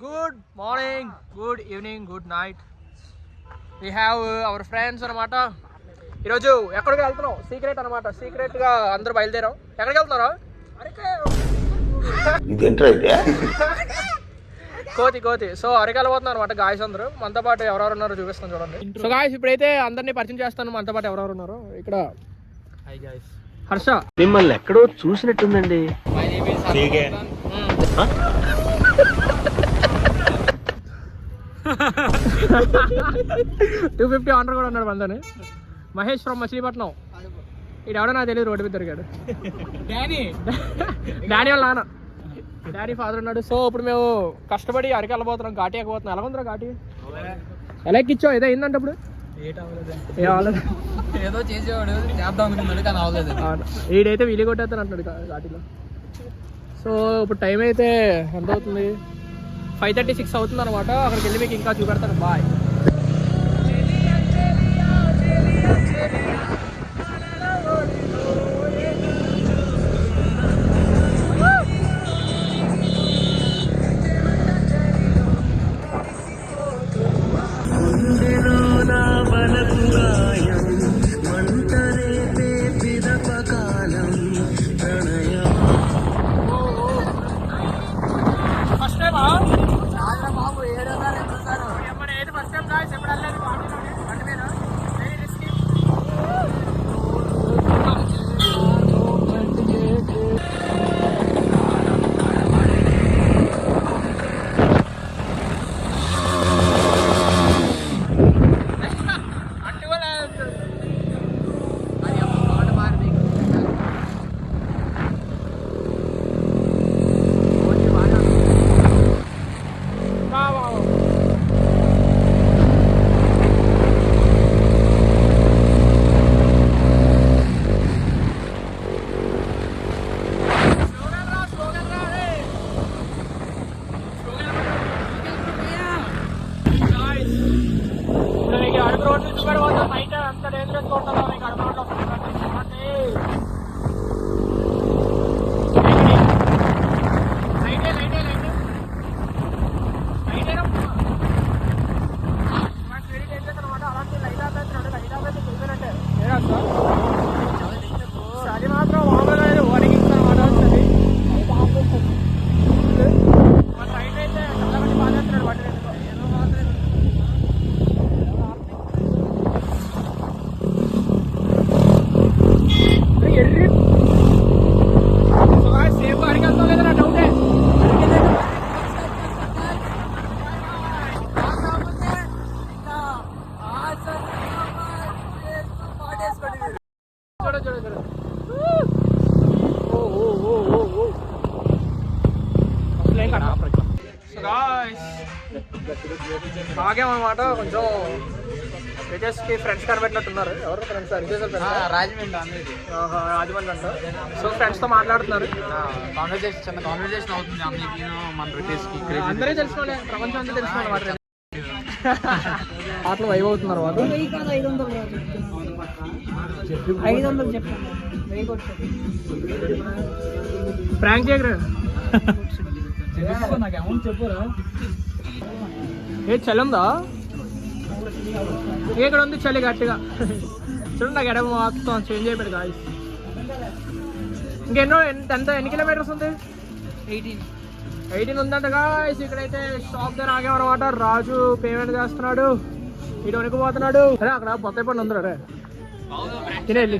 Good morning, good evening, good night. We have our friends అనమాట. ఈరోజు ఎక్కడికి వెళ్తున్నాం సీక్రెట్ అనమాట. సీక్రెట్గా అందరూ బయలుదేరాం. ఎక్కడికి వెళ్తున్నారా? కోతి. సో అరకు వెళ్ళబోతున్నారు అనమాట గాయస్ అందరూ. మనతో పాటు ఎవరెవరు ఉన్నారో చూపిస్తాను చూడండి. సో గాయస్ ఇప్పుడైతే అందరినీ పరిచయం చేస్తాను. మనతో పాటు ఎవరెవరు ఉన్నారో. ఇక్కడ హర్ష, మిమ్మల్ని ఎక్కడో చూసినట్టుందండి. 250 ఆనర్ కూడా ఉన్నాడు మనతోనే. మహేష్ ఫ్రమ్ మచిలీపట్నం. ఇది ఎవడో నాకు తెలియదు, రోడ్డు మీద దొరికాడు. డానీ వాళ్ళ నాన్న, డానీ ఫాదర్ ఉన్నాడు. సో ఇప్పుడు మేము కష్టపడి అరకు వెళ్ళబోతున్నాం. ఘాటి ఎక్కబోతున్నాం. ఎలా ఉందిరా ఘాటి? ఎలా ఎక్కిచ్చావు? ఏదో అయిందంటే ఇప్పుడు ఏదో చేసేవాడు చేద్దాం అనుకున్నాడు కానీ అవ్వలేదు. వీడైతే వీలు కొట్టేస్తాను అంటున్నాడు ఘాటిలో. సో ఇప్పుడు టైం అయితే ఎంత అవుతుంది? 5:36 అవుతుంది అనమాట. అక్కడికి వెళ్ళి మీకు ఇంకా చూపెడతాను. బాయ్. అది మాత్రం వామలేదు వణికించనమాట. మా సైడ్ అయితే చల్లబట్టి బాధేస్తున్నాడు బండి. ఏదో మాత్రం ఎర్రి సేపు అడిగేస్తాం లేదా నా డౌటే. ఆగామన్నమాట. కొంచెం రితేష్కి ఫ్రెండ్స్ కనిపెట్టినట్టున్నారు. ఎవరు ఫ్రెండ్స్? రాజమండ్రి అంట. సో ఫ్రెండ్స్తో మాట్లాడుతున్నారు. చిన్న కాన్వర్జేషన్ అవుతుంది అన్నికి మన రితేష్కి. అందరే తెలిసిన వాళ్ళే, ప్రపంచం అంతా తెలిసిన వాళ్ళు ఆటలు వైవ్ అవుతున్నారు వాళ్ళు. 500 ప్రాంక్ చేయగలరు. నాకు అమౌంట్ చెప్పురా. ఏ చలి ఉందా? ఇక్కడ ఉంది చలి గట్టిగా. చూడండి నాకు ఎడమ మొత్తం చేంజ్ అయిపోయింది గాయస్. ఇంకెన్నో ఎన్ని కిలోమీటర్స్ ఉంది? 18 ఉందంట గాయస్. ఇక్కడైతే షాప్ దగ్గర ఆగామన్నమాట. రాజు పేమెంట్ చేస్తున్నాడు. ఇటు వణికిపోతున్నాడు. అరే అక్కడ బొత్తాయి పండు ఉందిరా. రే తినేళ్ళి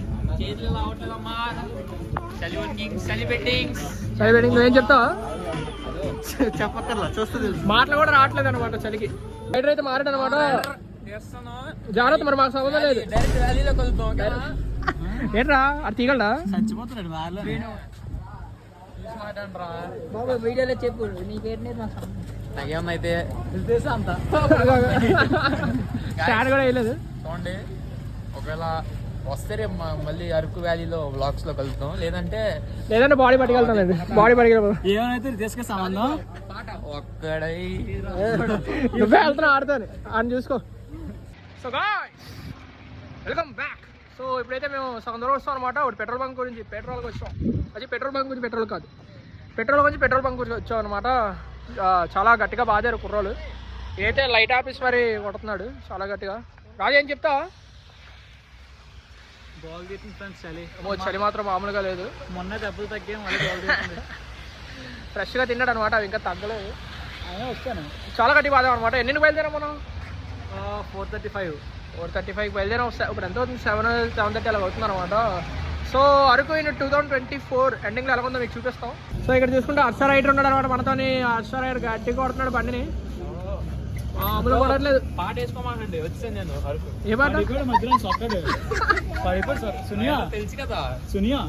చలి పెట్టింగ్. నువ్వేం చెప్తావా? చెప్పక్కర్లా, చూస్తుంది. మాటలు కూడా రావట్లేదు అనమాట చలికి. రైడర్ అయితే మారాడు అనమాట. జాగ్రత్త, మరి మాకు సంబంధం లేదు. ఏంట్రా అది తీగలడా? చచ్చిపోతున్నాడు బాబు. వీడియోలో చెప్పు నీ పేరు నాకేమన్నైతే అంత స్టాండ్ కూడా వేయలేదు. చూడండి, ఒకవేళ వస్తే రేపు మళ్ళీ అరకు వ్యాలీలో బ్లాగ్స్ లో కలుగుతాం. లేదంటే బాడీ పట్టుకెళ్తానండి. బాడీ పట్టుకెళ్ళి ఏమైతే తీసుకే సంబంధం ఒక్కడై నువ్వే వెళ్తున్నావు ఆడుతాను అని చూసుకో. So guys welcome back. So ఇప్పుడైతే మేము సగం దూరం వస్తాం అనమాట. ఒకటి పెట్రోల్ బంక్ గురించి పెట్రోల్కి వచ్చాం. అది పెట్రోల్ బంక్ గురించి పెట్రోల్ కాదు, పెట్రోల్ గురించి పెట్రోల్ బంక్ గురించి వచ్చాం అనమాట. చాలా గట్టిగా బాధారు కుర్రోలు. అయితే లైట్ ఆఫీస్ మరి కొడుతున్నాడు చాలా గట్టిగా. రాజు ఏం చెప్తావా? బాల్ తీస్తుంది ఫ్రెండ్స్ చలి. చలి మాత్రం మామూలుగా లేదు. మొన్న దెబ్బలు తగ్గే మళ్ళీ బాల్ తీస్తుంది. ఫ్రెష్గా తిన్నాడు అనమాట, అవి ఇంకా తగ్గలేదు. అయినా వచ్చాను. చాలా గట్టి బాధ అనమాట. ఎన్ని బయలుదేరాం మనం? 4:35. 4:35కి బయలుదేరాం. ఇప్పుడు ఎంత అవుతుంది? 7:30 అలా అవుతుంది అనమాట. సో అరకు ఇన్ 2024 ఎండింగ్లో ఎలా ఉందో మీకు చూపిస్తాం. సో ఇక్కడ చూసుకుంటే హర్ష రైడర్ ఉన్నాడు అనమాట మనతోని. హర్ష రైడర్ గట్టిగా కొడుతున్నాడు బండిని. అమలు పడట్లేదు. పాట వేసుకోమానండి వచ్చాను నేను అరకు. ఏ పాట? మధ్యలో సొక్కడు సునియా తెలుసు కదా సునియా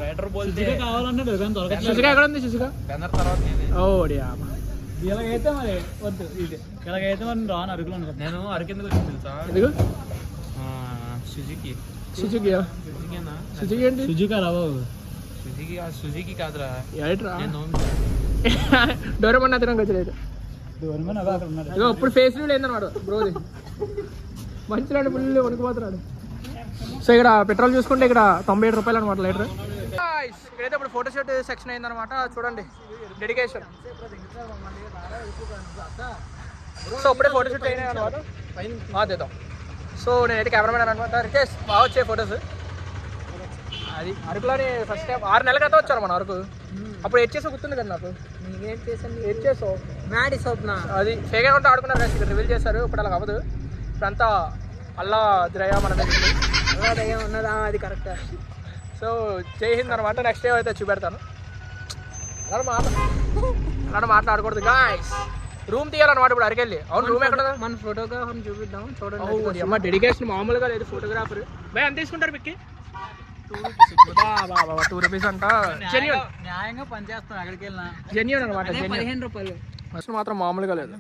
సుజిక కావాలన్నాడు కానీ దొరకట్లేదు. సుజిక ఎక్కడ ఉంది? సుజిక బెనర్ తర్వాత ఇలాగైతే మరి వద్దు. ఇది ఇలాగైతే మరి రాను అరకులో. నేను అరకెందుకు వచ్చింది తెలుసా? ఎందుకు? సుజుకి సుజుకి సుజుకినా సుజుకి ఏంటి? సుజిక రావు. సుజుకి కాదురా. ఏంట్రా? నేను డోరేమన్నా తినక వచ్చలేదు. దూరమే అక్కడ ఉన్నాడు. ఇగో ఇప్పుడు ఫేస్ రివ్యూ ఏందన్నమాట బ్రోది. మంచిలాంటి పుల్లి వణికిపోతున్నాడు. సో ఇక్కడ పెట్రోల్ చూసుకుంటే ఇక్కడ 97 రూపాయలు అనమాట లీటర్. ఇక్కడైతే ఇప్పుడు ఫోటోషూట్ సెక్షన్ అయిందనమాట. చూడండి డెడికేషన్. సో ఇప్పుడే ఫోటోషూట్ అయినాయి అనమాట. అదేద్దాం. సో నేనైతే కెమెరామెన్ అనమాట. రికేష్ బాగా వచ్చాయి ఫొటోస్. అది అరకులోని ఫస్ట్ టైం 6 నెలల క్రితం వచ్చాను మన అరకు. అప్పుడు ఎడ్ చేసా గుర్తుంది కదా నాకు. ఎడ్ చేసావు మ్యాడీ సోప్నా అది ఫేక్ అకౌంట్ ఆడుకున్నారు కదా, ఇక్కడ రివీల్ చేశారు. ఇప్పుడు అలా అవ్వదు. ఇప్పుడంతా అల్లా ద్రయ మన అల్లా దయ ఉన్నదా, అది కరెక్ట్. సో జై హింద్ అనమాట. నెక్స్ట్ డే అయితే చూపెడతాను. అలా మాట్లాడకూడదు గాయ్స్. రూమ్ తీయాలన్నమాట ఇప్పుడు అరకెళ్ళి. అవును రూమ్ ఎక్కడ? మన ఫోటోగ్రాఫర్ చూపిద్దాం. చూడండి అమ్మ డెడికేషన్ మామూలుగా లేదు. ఫోటోగ్రాఫర్ భయ ఎంత తీసుకుంటారు మీకు? 2 రూపీస్ అంట. న్యాయంగా పనిచేస్తాం ఎక్కడికి వెళ్ళినా. జెన్యూన్ అనమాట. 15 రూపాయలు ఫస్ట్ మాత్రం మామూలుగా లేదు.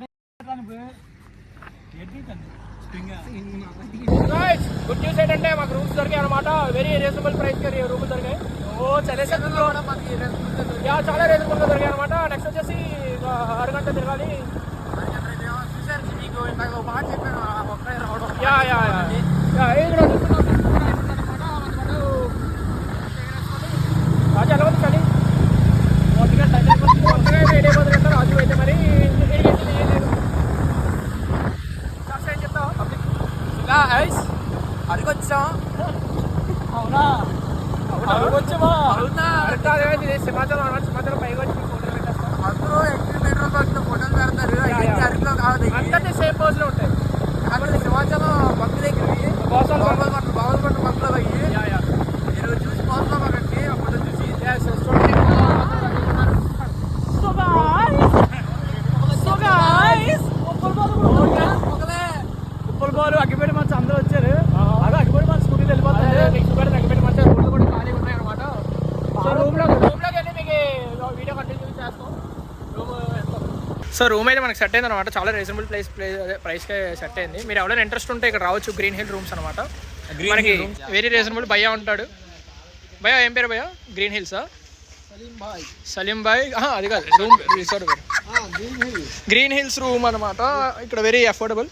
గుడ్ న్యూస్ ఏంటంటే మాకు రూమ్స్ దొరికాయి అనమాట. వెరీ రీజనబుల్ ప్రైస్ రూమ్లు దొరికాయి. చాలా రీజనబుల్గా దొరికాయి అనమాట. నెక్స్ట్ వచ్చేసి 6 గంటలు తిరగాలి. రాజు ఎలా ఉంది చలి? మొత్తగా రెడీ అయిపోతుంది రాజు అయితే. మరి అరకొచ్చాం. అవునా? వచ్చావా? సింహాచలం అనమాట. సింహాచలం పైకి వచ్చి ఫోటోలు పెట్టేస్తాం. అందరూ పెట్రోల్ పట్టిన ఫోటోలు పెడతారు. అరకులో కాదు, అందరినీ సేమ్ పోజ్లో ఉంటాయి. అక్కడ సింహాచలం బంక్ దగ్గరికి బావులు పట్టు బంక్లో పోయి మీరు చూసి పోసుకోకండి. ఆ ఫోటో చూసి ఉప్పల్ బాలు అగ్గిపేట మంచి అందరూ వచ్చారు. అదే అగ్గిపేట మంచి స్కూటీ వెళ్ళిపోతారు. అగ్గిపేట మంచి రోడ్లు కూడా ఖాళీగా ఉన్నాయి అనమాట. సో రూమ్లోకి వెళ్ళి మీకు వీడియో కంటిన్యూ చేస్తాం. సో రూమ్ అయితే మనకి సెట్ అయింది అనమాట. చాలా రీజనబుల్ ప్రైస్కే సెట్ అయింది. మీరు ఎవరైనా ఇంట్రెస్ట్ ఉంటే ఇక్కడ రావచ్చు. గ్రీన్ హిల్ రూమ్స్ అనమాట. మనకి వెరీ రీజనబుల్. భయ్యా ఉంటాడు. భయ్యా ఏం పేరు భయ్యా? గ్రీన్ హిల్సా? సలీం బాయ్. అది కాదు రూమ్ రిసార్ట్ పేరు గ్రీన్ హిల్స్ రూమ్ అనమాట. ఇక్కడ వెరీ అఫోర్డబుల్.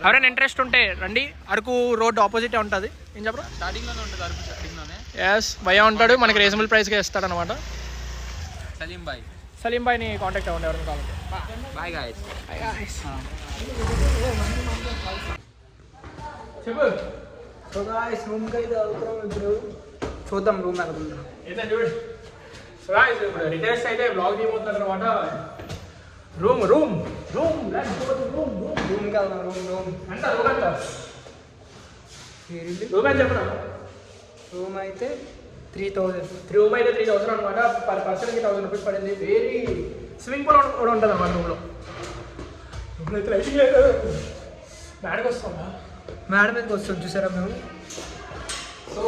ఎవరైనా ఇంట్రెస్ట్ ఉంటే రండి. అరకు రోడ్ ఆపోజిట్ ఉంటుంది. ఏం చెప్పరా? స్టార్టింగ్లోనే ఉంటుంది. అరకు స్టార్టింగ్లోనే. ఎస్ భయ్యా ఉంటాడు. మనకి రీజనబుల్ ప్రైస్గా ఇస్తాడు అనమాట. సలీం బాయ్ని కాంటాక్ట్ అవ్వండి ఎవరైనా కావాలంటే. Bye guys. చెప్పు. సో గాయ్స్ రూమ్కి అయితే వెళ్తాం. ఇప్పుడు చూద్దాం రూమ్ ఎక్కడ ఉందో. అయితే చూడు. సో గాయ్స్ ఇప్పుడు రిటైర్స్ అయితే బ్లాగ్ తీయబోతున్నారు అనమాట. రూమ్ రూమ్కి వెళ్దాం. రూమ్ అంట రూమ్ అని చెప్పరా? రూమ్ అయితే 3000. రూమ్ అయితే 3000 అనమాట. పర్ పర్సన్కి 1000 రూపీస్ పడింది. వెరీ స్విమ్మింగ్ పూల్ కూడా ఉంటుంది అనమాట రూమ్లో. రూమ్లో అయితే లైటింగ్ లేదు. మేడకి వస్తామా? మేడ మీదకి వస్తాం చూసారా మేము. సో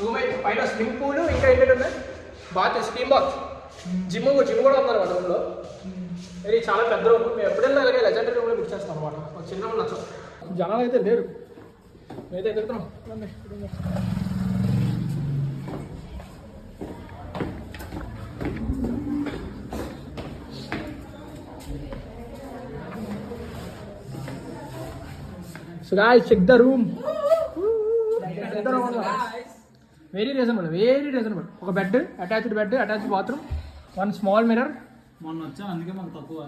రూమ్ అయితే పైన స్విమ్మింగ్ పూల్ ఇంకా ఏంటంటే ఉన్నాయి బాత్, స్టీమ్ బాత్, జిమ్ కూడా ఉందన్నమాట రూమ్లో. వెరీ చాలా పెద్ద రూమ్. మేము ఎప్పుడైనా అలాగే లెజెండరీ రూమ్లో బుక్ చేస్తాం అనమాట. మాకు చిన్న రూమ్ నచ్చం. జనాలు అయితే లేరు. మేమైతే ఎదుగుతున్నాం. So guys, check the room. Very reasonable. ఒక bed, attached bathroom, 1 small mirror, మొన్న వచ్చా అందుకే మాకు తక్కువ.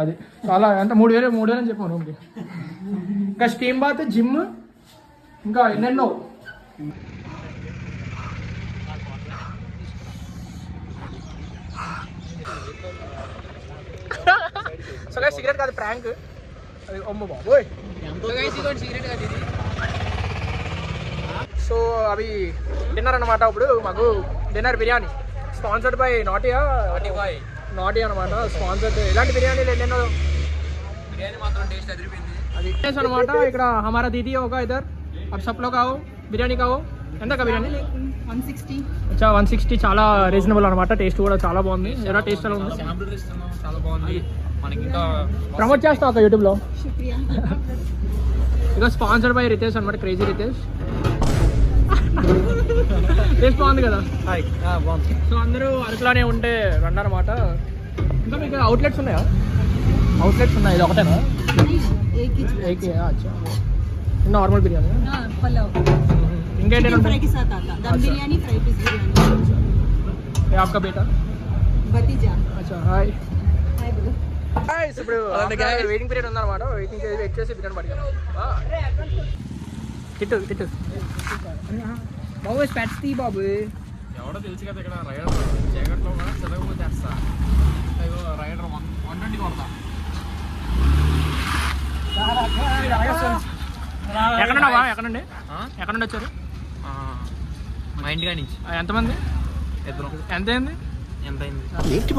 అది చాలా ఎంత 3,000 అని చెప్పాను రూమ్కి. ఇంకా స్టీమ్ బాత్, జిమ్, ఇంకా ఎన్నెన్నో. సో గైస్ సిగరెట్ కాదు ప్రాంక్ అది. అమ్మ బాబోయ్. సిగరెట్ కాదు ఇది. సో అవి డిన్నర్ అనమాట. ఇప్పుడు మాకు డిన్నర్ బిర్యానీ స్పాన్సర్డ్ బై నాటియా అనమాట. స్పాన్సర్డ్ ఇలాంటి బిర్యానీలు ఎన్నెన్నో. బిర్యానీ మాత్రం టేస్ట్ అదిరిపోయింది. అది అనమాట. ఇక్కడ హమారా దీదీ होगा इधर अब सब लोग आओ బిర్యానీ కావో. ఎంత బిర్యానీ 160. అచ్చా 160 చాలా రీజనబుల్ అనమాట. టేస్ట్ కూడా చాలా బాగుంది. ఎలా టేస్ట్ ఎలా ఉంది? శాంపుల్ ఇస్తున్నాం, చాలా బాగుంది. మనకి ఇంకా ప్రమోట్ చేస్తా ఒక యూట్యూబ్లో. శుక్రియా. ఇక స్పాన్సర్డ్ బై రితేష్ అనమాట. క్రేజీ రితేష్. టేస్ట్ బాగుంది కదా. బాగుంది. సో అందరూ అరకులానే ఉంటే రండి అనమాట. ఇంకా మీకు అవుట్లెట్స్ ఉన్నాయా? అవుట్లెట్స్ ఉన్నాయి. ఇది ఒకటేనా? एक ही एक ही है, अच्छा. नॉर्मल बिरयानी है. हाँ पुलाव इंग्रेडिएंट चिकन फ्राई के साथ आता दम बिरयानी फ्राई पीस बिरयानी. ये आपका बेटा. भतीजा. अच्छा हाय हाय ब्रो. गाइस ఇప్పుడు వెయిటింగ్ పీరియడ్ ఉందన్నమాట. వెయిట్ చేసి బిర్యానీ పడిగాను. తిట్టు బాబు స్పాట్స్ తీ బాబు. ఎవడో తెలుసు కదా ఇక్కడ రైడర్ చీకట్లో కూడా చదవకపోతే వేస్తా. రైడర్ 120 కొడతా. ఎక్కడున్నావా? ఎక్కడుండి వచ్చారు? మా ఇంటికా నుంచి. ఎంతమంది? ఇద్దరు. ఎంత అయింది? ఎంత అయింది? ఏంటి